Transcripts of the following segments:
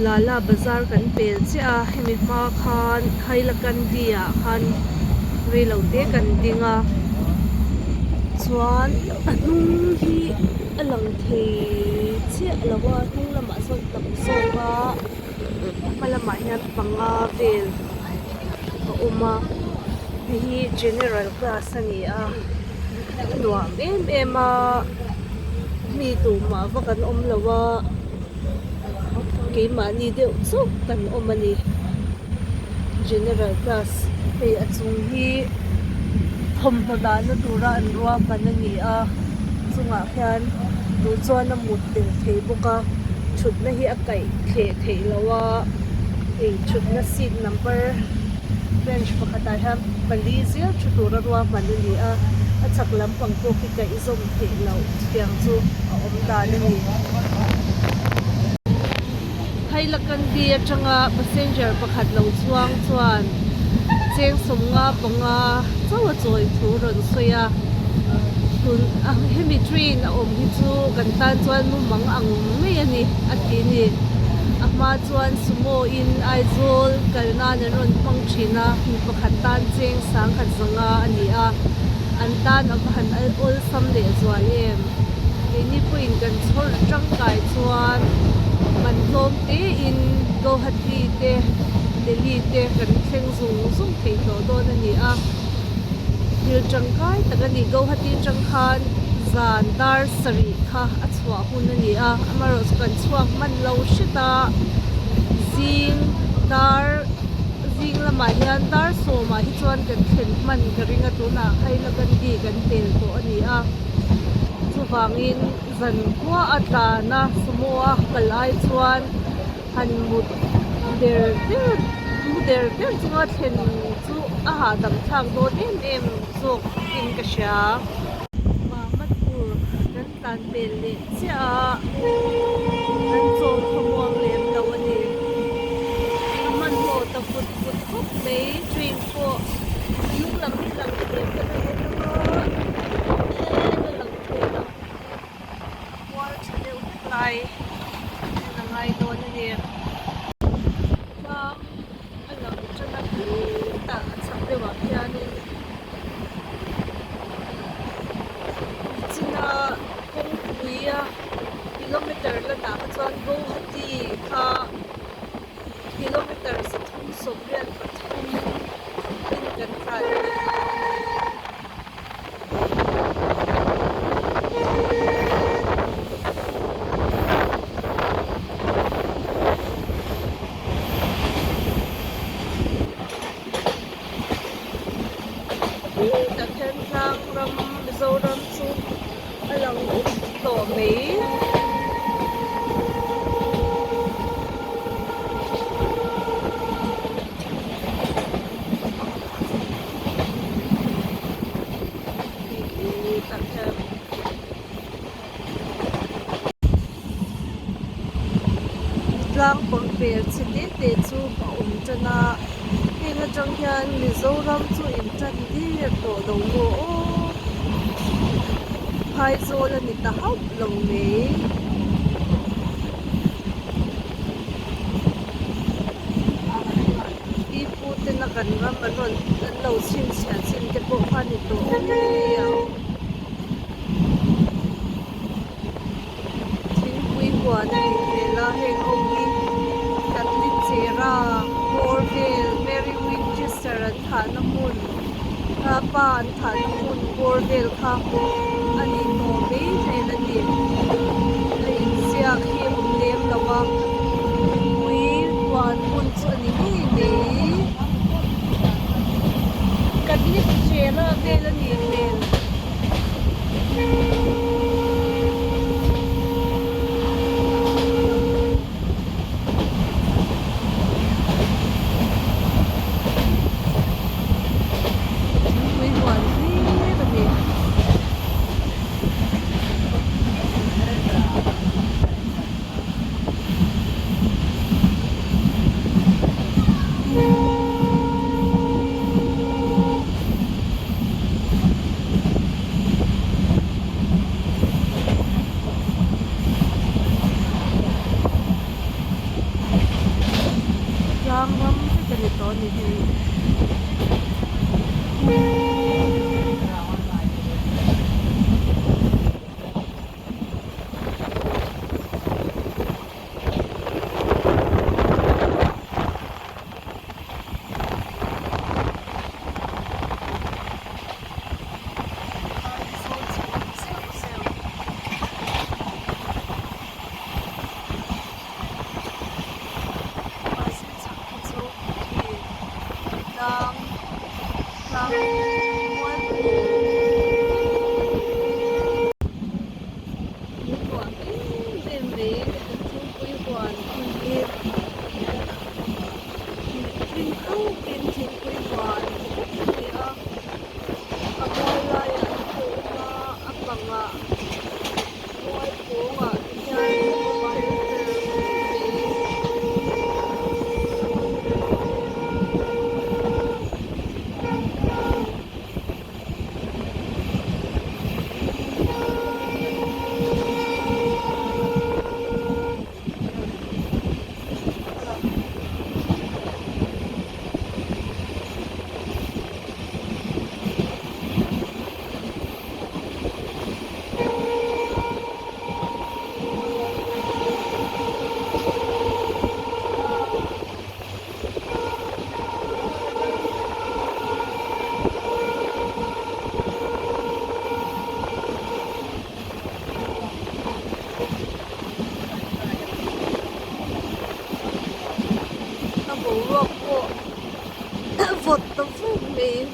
Lala Bazaar kan pel che a hemit ma khan haila kan dia khan reilote kan dinga chuan anung hi alang thei che lawa hnung lama sawn tam zawka malama hian panga vel a awma hi general class ani a nuam em a mi tuma va kan om lawa keima ni deuh chuk kan awm ani general class hei a chung hi thawmhnaw dahna tura an rua kan ani a chungah khian chu chuan a mut tel thei bawk a thutna hi a kaih thei lawa ei thutna seat number bench pakhatah hian pali zia thu tura rua hman ani a a chhak lampang pawh hi kaih zawm thei lo tiang chu a awm dan ani haila kan di atanga passenger pakhat lo chuang chuan cheng somnga panga chawa chawi thu ron soya tun a hemi train a awm hi chu kan tan chuan nu mang ang mai ani a ti ni a hma chuan sumo in aizawl kalna an ron hmang thina mi pakhat tan cheng sang khat zanga ani a an tan a han ol sam le zual em ni puin kan chhor tangkai chuan man hlom te in Guwahati te Delhi te kan thleng zung thei tlaw dawn ani a hil tangkai tak ani Guwahati tangkhan zan dar sari kha a chhuah hun ani a amaros kan chuak man lo hrita zing lamah hian dar sawmah hi chuan kan thlen man ka ringa tuna haila kan di kan tel tawh ani a chuwangin zan khua a tlana sumo a kalai chuan han mut der chunga thlen chu a ha dam thang dawn em zawk in ka hria Mamadpur kan tan pel le chia an chaw thamuang lem lo ani man ho ta put khop mei train pawh lung lam hi lang lem ka na lai na ngai dawn ani alang tana ta chak dewa hianin china kongpuia kilometer la ta chuan Guwahati kha kilometer sa thum somrian pathum in kan khan ram Mizoram chu alang to mei tlang pangpel chite te chu pa tana heng atang hian Mizoram chu in tan dir to lo lo hai zawl ani ta haup lo mei ipu te na kan ram anon an lo sin te pawh kha ni to thingpui huan ani hmela heng awmi Catholic chera Borville Mary Winchester an thahna hmun pa an thahna hmun Borville kha ani to mei hnen ani a inziak hi lem lawa pui huan hmun chu ani nei Catholic chera vel ani hmel ni to ni hi lang lang one po bên về chung quy quản bên bên không bên chung quy quản thì ang wala yan po na abang buhay po nga yan ruột của vụt tấm phun đi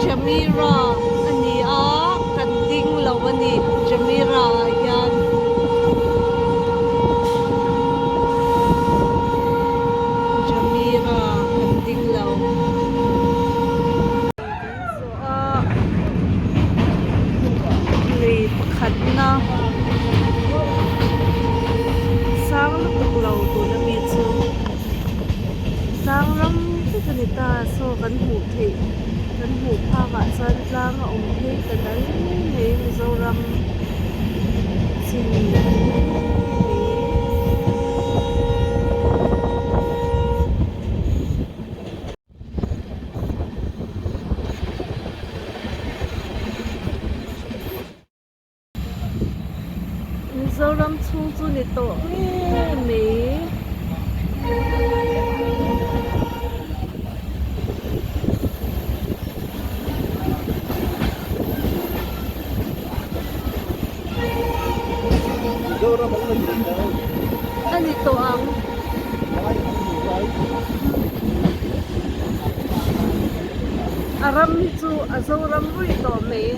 Jamira ani kan ding lawani Jamira yan Jamira kan ding law so li pakhat na sang lutuk law tu na mi chu sang ram tu kanita so kan hu the kan hu pha ka san tlang a om the ka dal me mizoram sin mizoram chung chu ni to me ano ito ang aram chu azoram ru ito may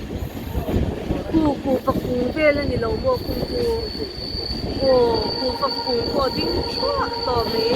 ku pakung bela ni lo mo ku pakung ko ding chua to may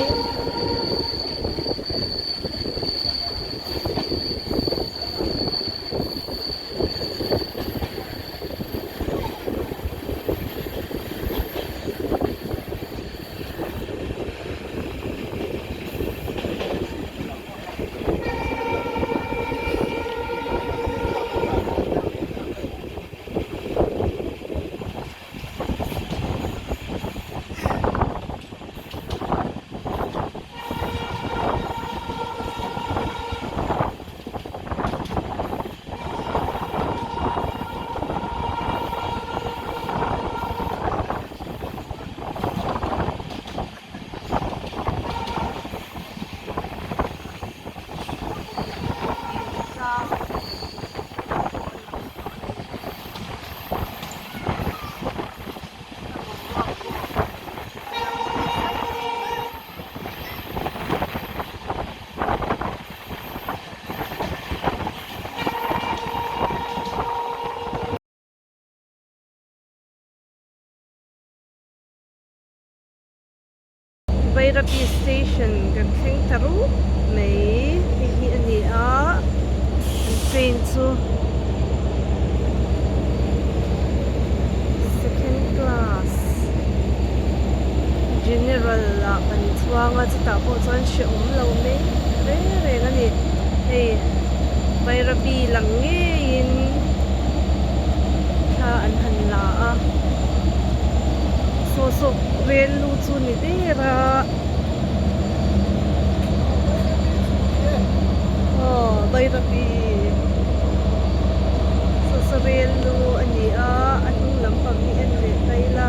Vairapi Station kan thleng taru mai hi ani a an train chu second class general la kan chuanga chuta pawh chuan hri awm lo mai re reng ani hei Vairapi lang ngein tha an han la a so rail lu chu ni dera Vairapi so rail lu ani a atung lampang ni an le kaila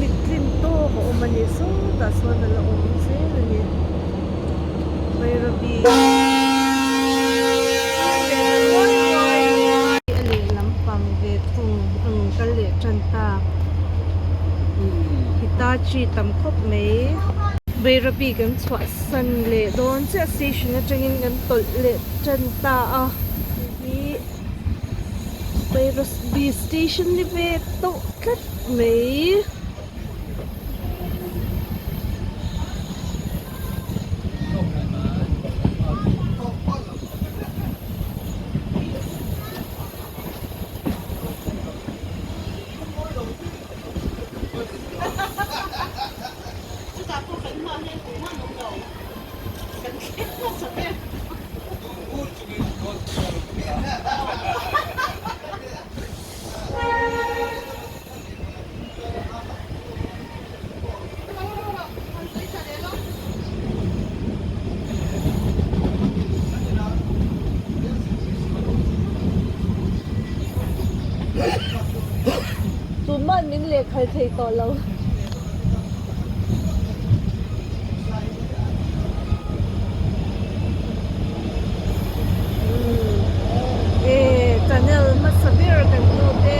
mitlin to ho omani so ta so na la om se ni Vairapi kali chanta Hitachi tam khop mai Vairapi kan chwa san le don che station atangin kan tol le chanta a hi Vairapi station ni ve to kat mai man min le khai thei to lo channel masabir kan no te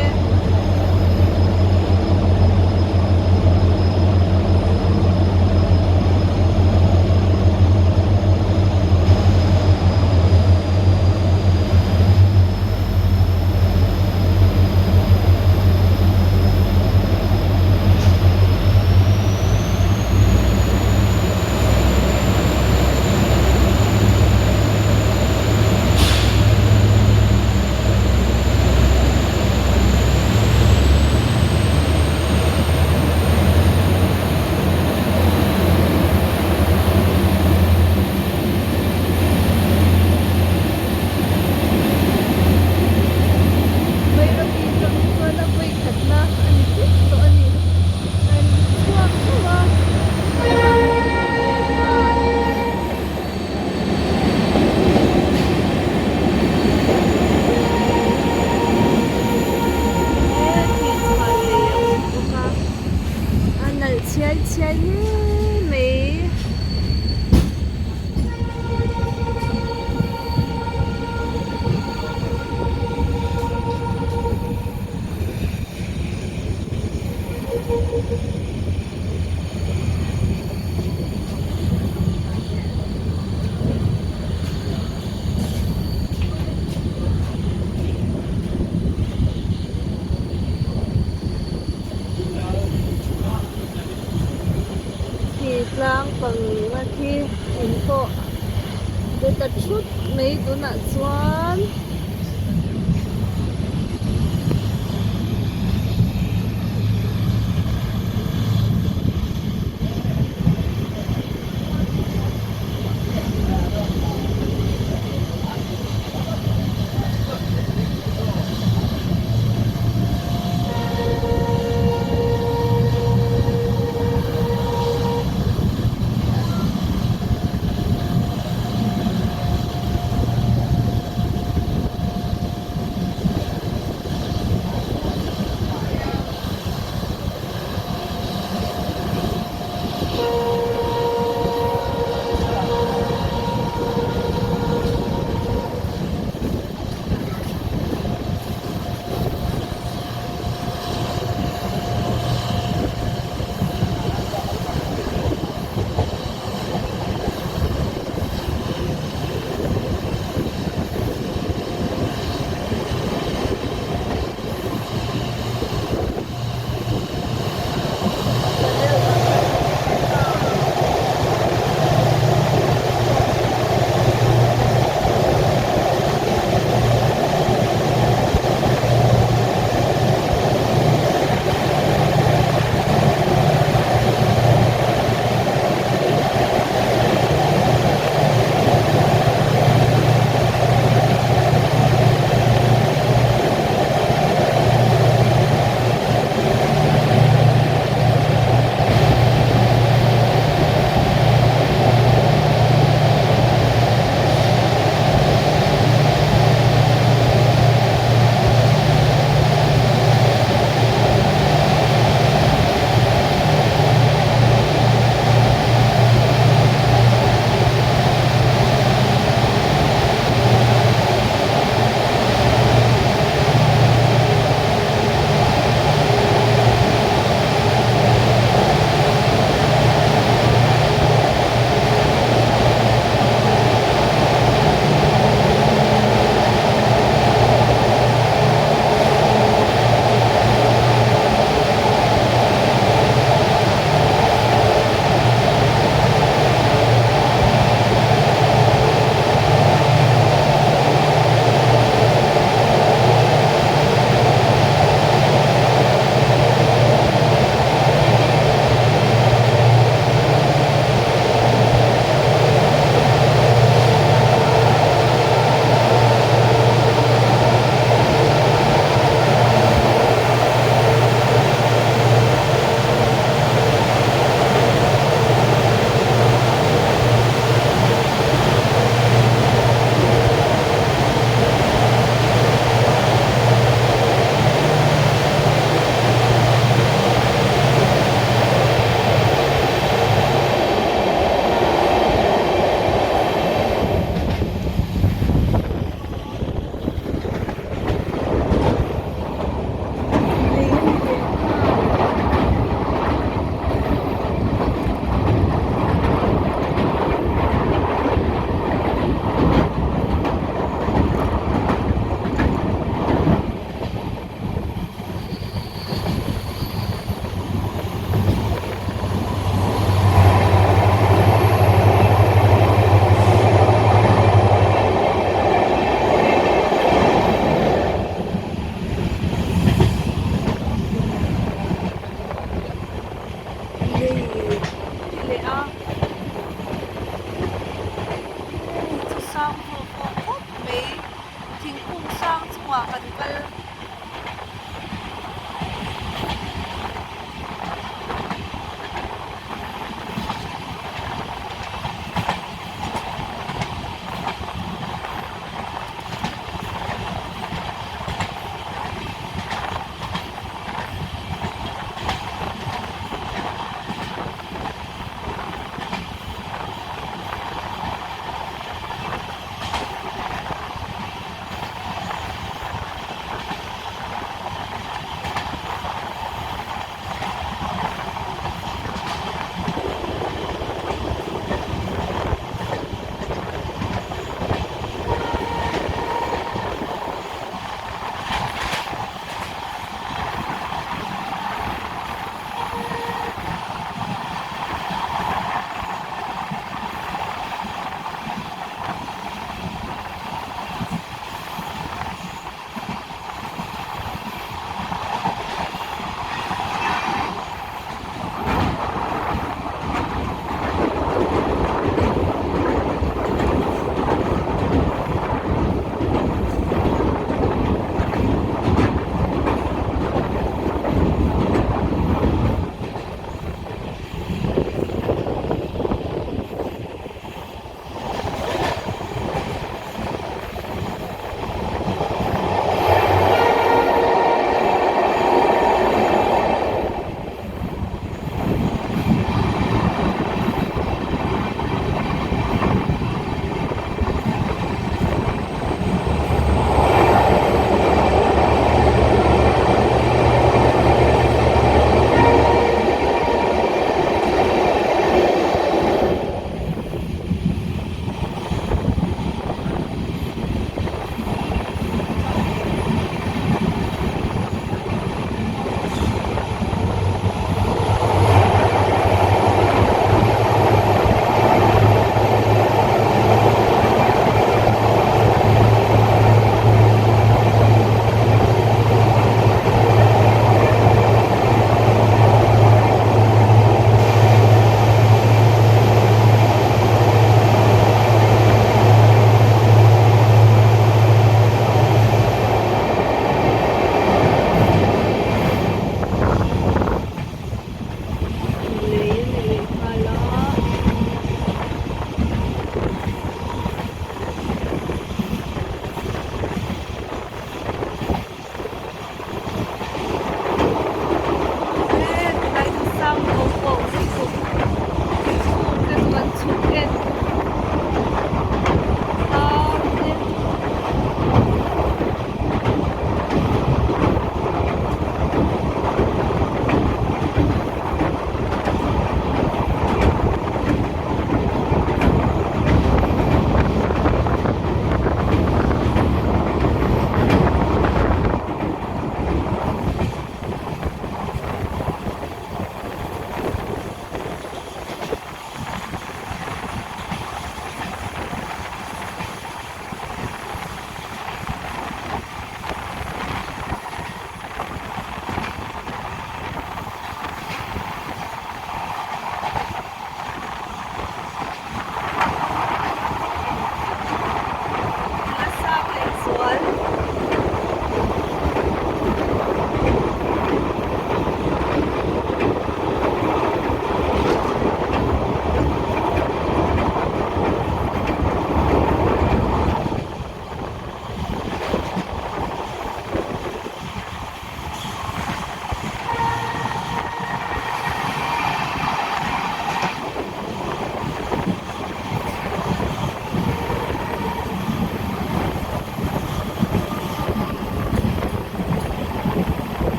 lang pang laki info data shoot may do na chuan lệ á chú sang vô vô khóc mấy thình khung sang chú hòa gần gần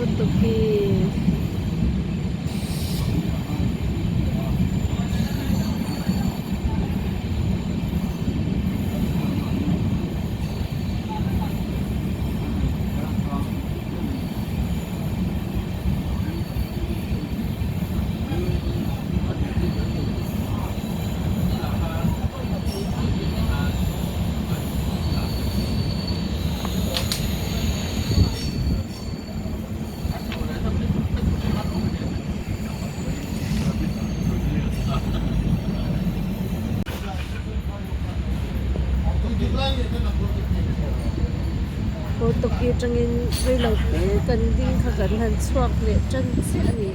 Portuguese. Portuguese trangin với lâu bé cần đinh khá gần hẳn chuộc lệ chân sẽ nỉ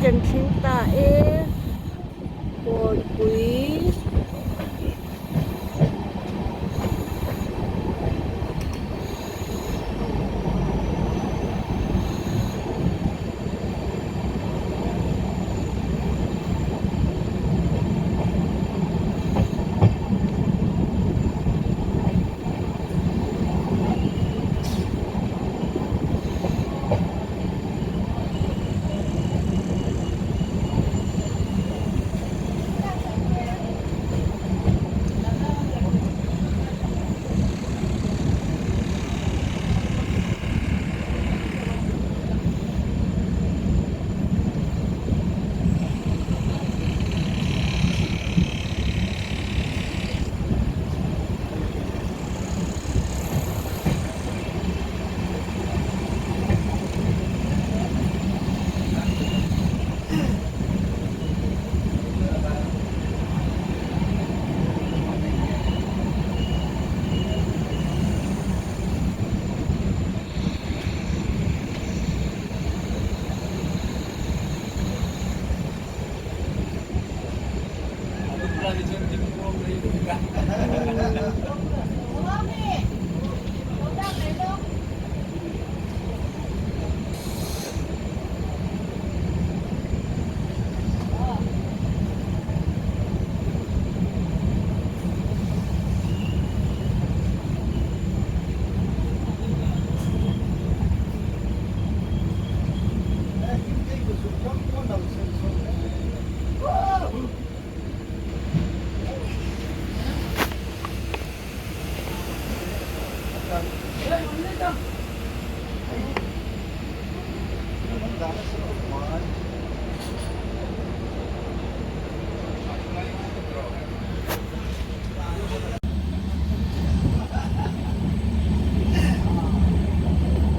kan thing ta e por pui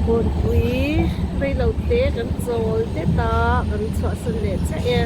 por pui vei lo te kan chol te ta kan chwa san le cha e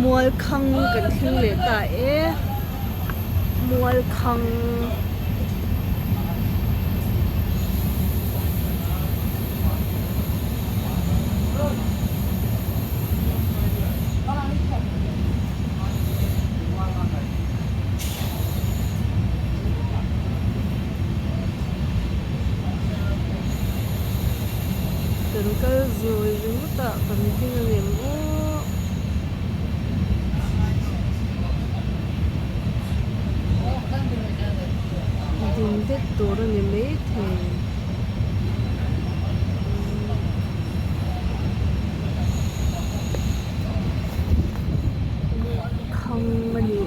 mual khang kan thing le ta mual khang kal zoi jung ta kan thing ngem o din de tor ni me the khang mani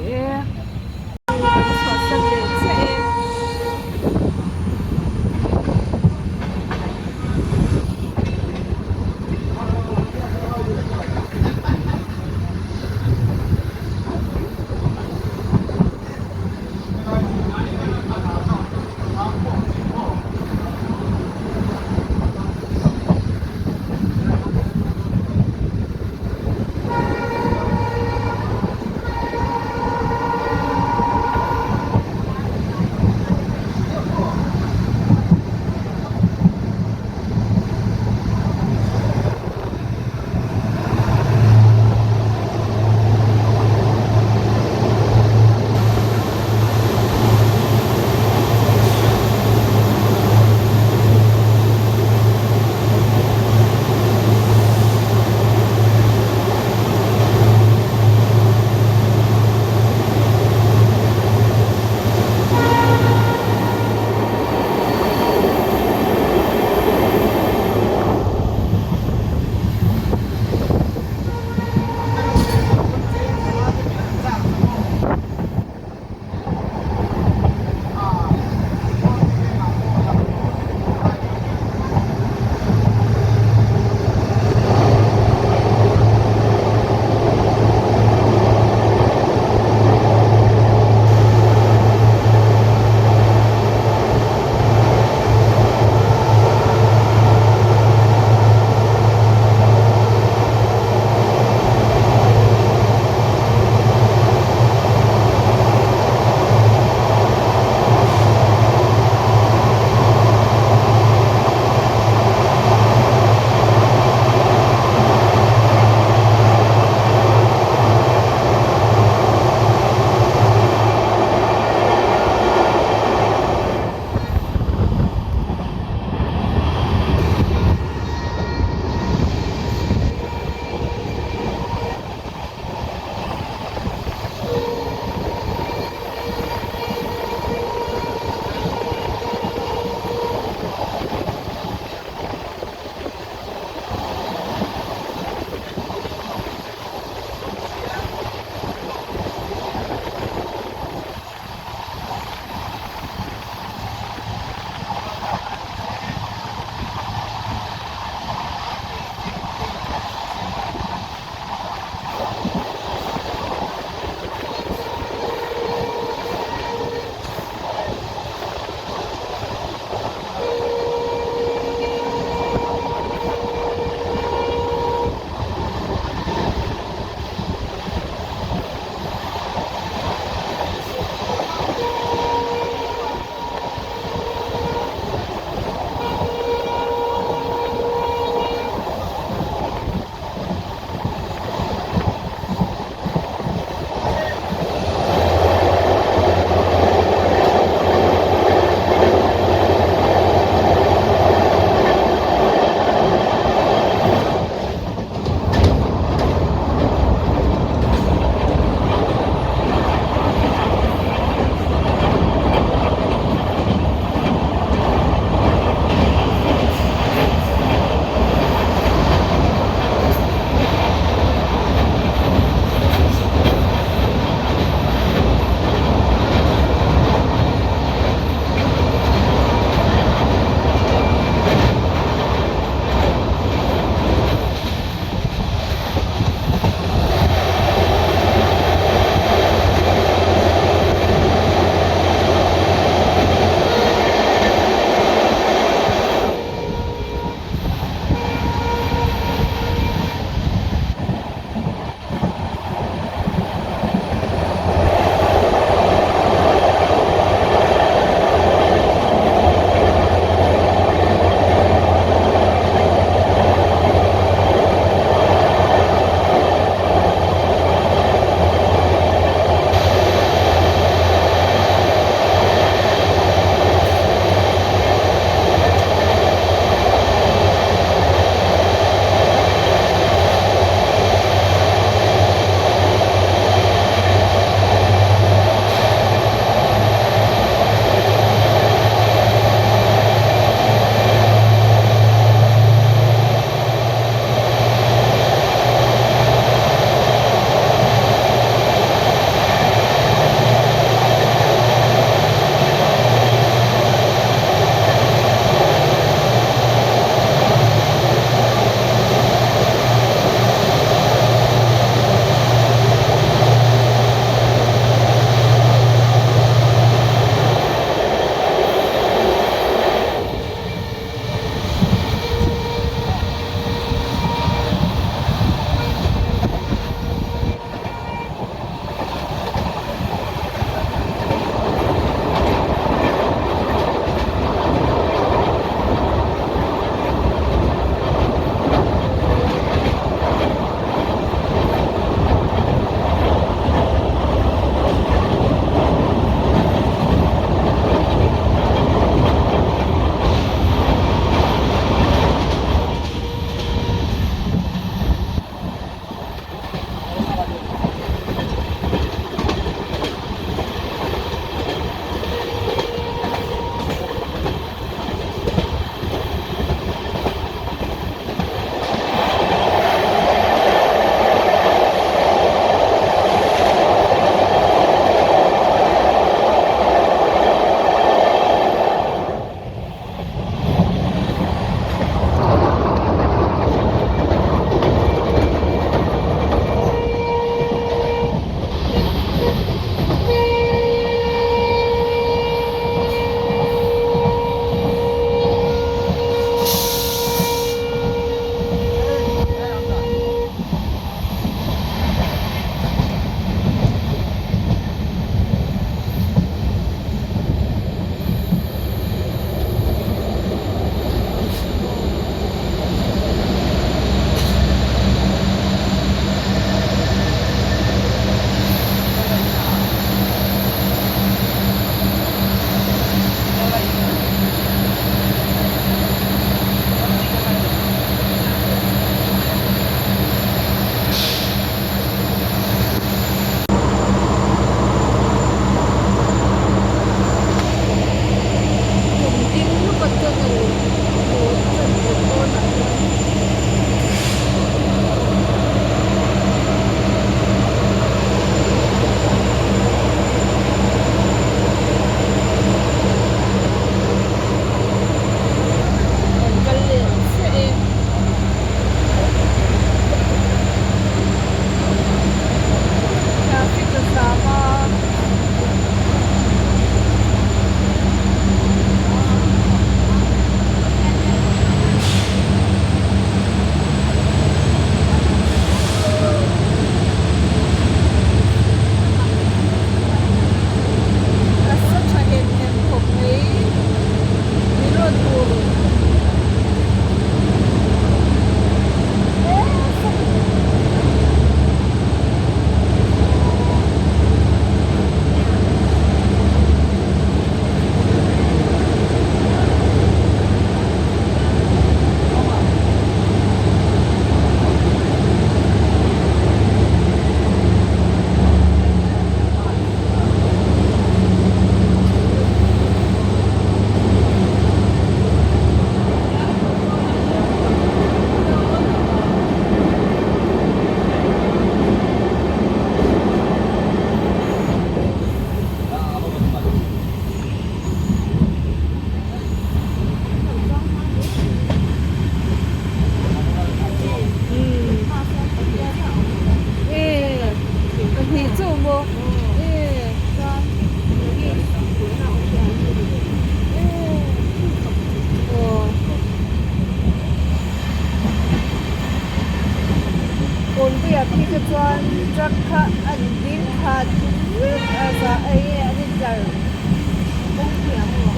chuan truck kha an din kha tuwit asa ai anin jar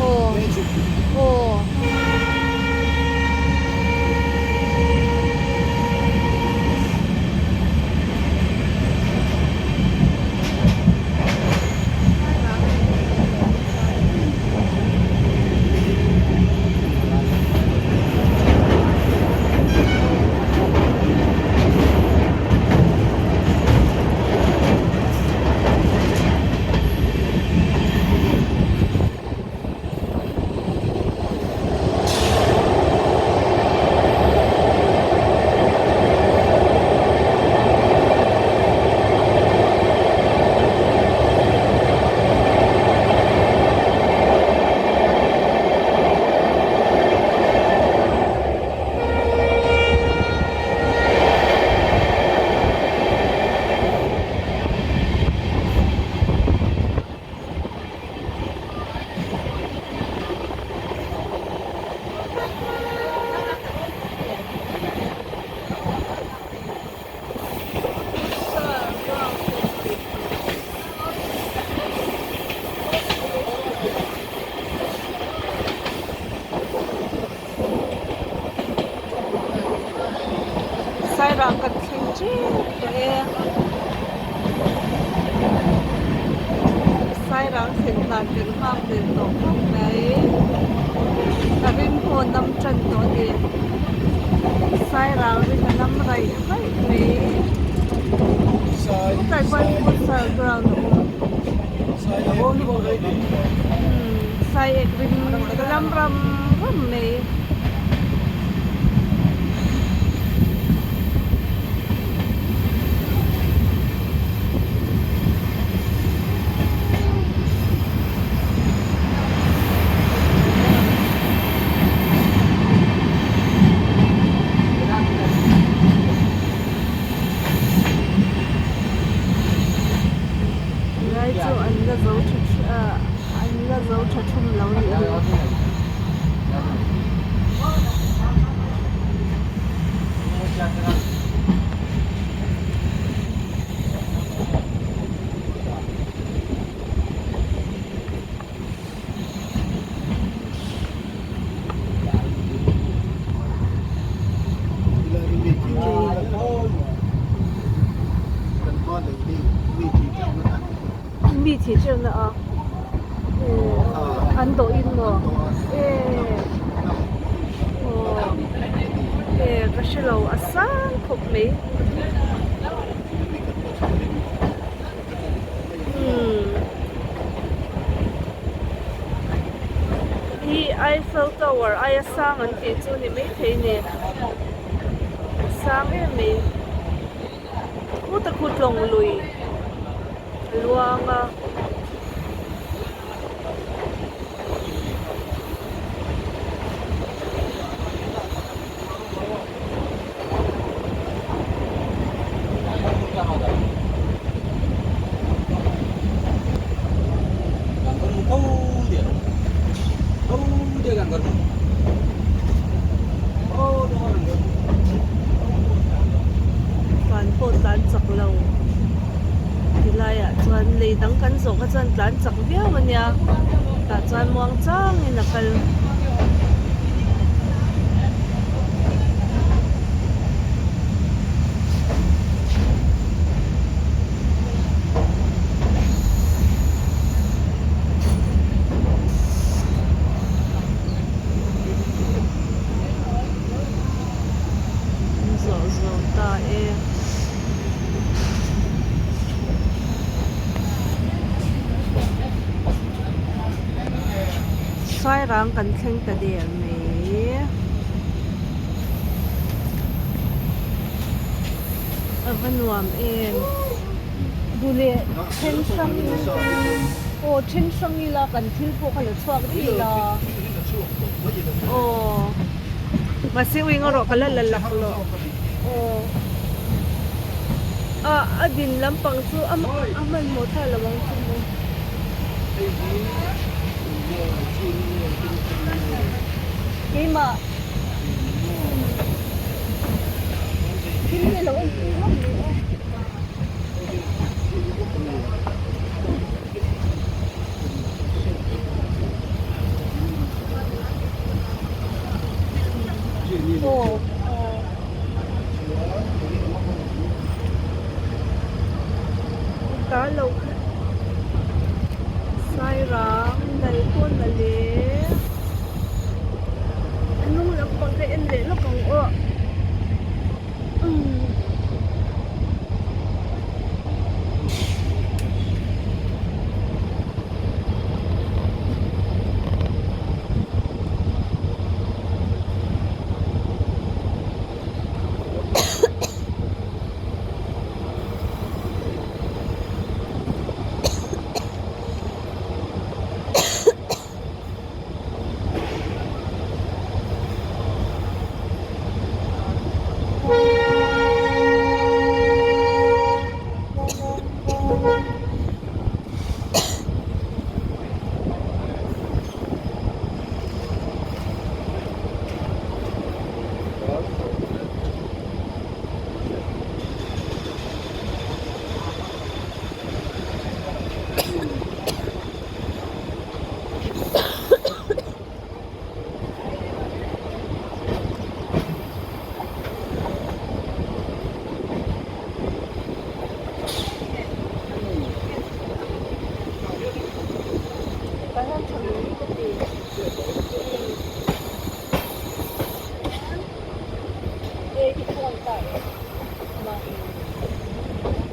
oh oh sai ra kan thing chi e sai ra thing tan kan kham den to kham mai ta rin ko nam chan to ni sai ra rin nam rai hai me sai quan ko sa ground sai ek rin ram ram ram me mi chỉ chưa nữa ăn đồ in rồi cái xe lầu ở sáng phục mỹ Eiffel Tower ai sang anh thì chú ni mấy thấy nè sang em mi cú ta cút lồng lùi luang lì đắng cắn rổ các chân tán chặt véo mà nha cả chân muang trăng như là cái rổ ta xoay răng cần khinh ta điểm này ở bên ngoài em du lịch trên sông trên sông là cần thiếu phụ hay là xoa cái gì là mà siêu anh ở cái là lạc rồi ở đình lắm bằng số mình một thay là bằng số nhưng mà cái này là cá lầu sai ráng đầy cuốn là lẽ anh nung là còn cái em lẽ nó còn ơ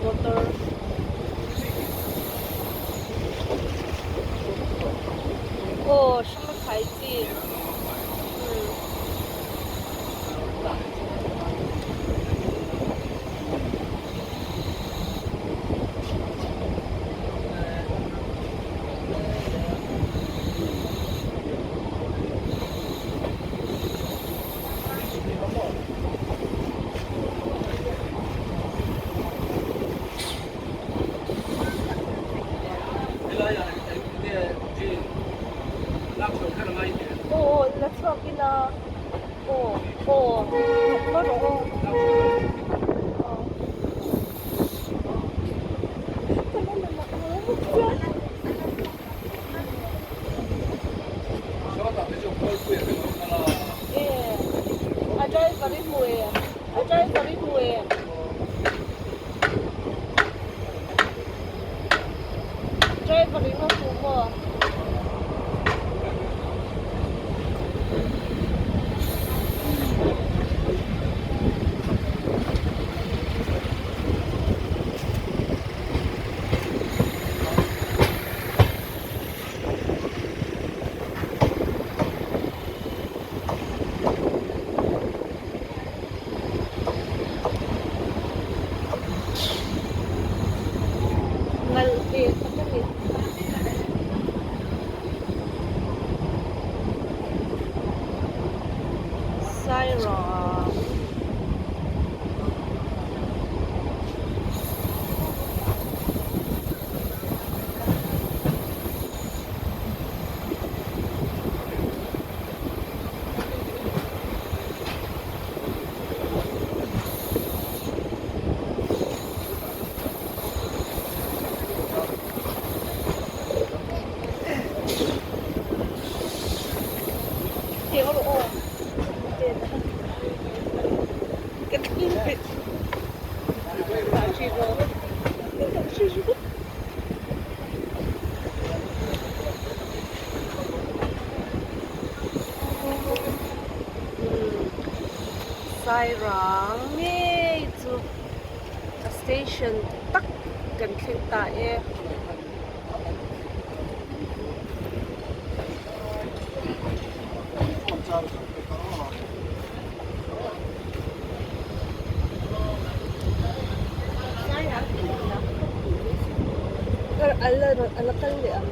motor什么牌子let's go in a I drive very well. I drive very well. Drive very well. Sai ráng nghe chu station tắc gần khen tại ala kali ang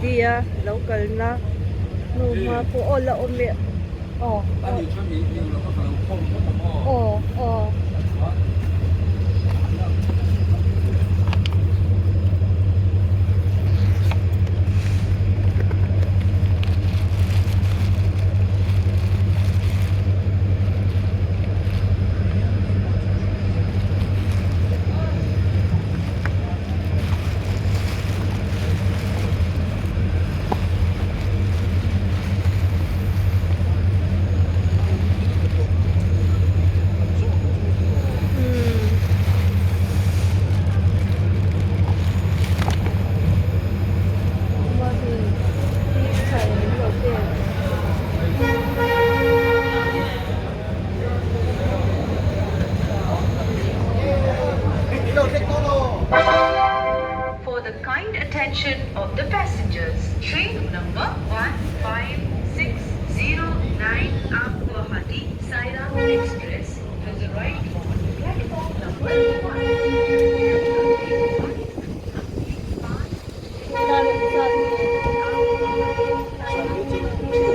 dia local na numa po ola umi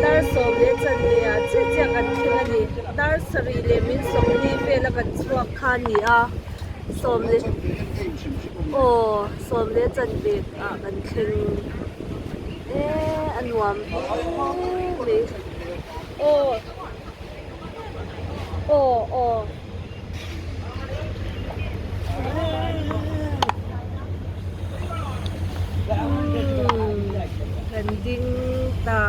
dar som le chan le a che che kan thing ani dar sari le min som ni ve la kan chuak kha ni a som le o som le chan be a kan thing anwam le o o o kan ding ta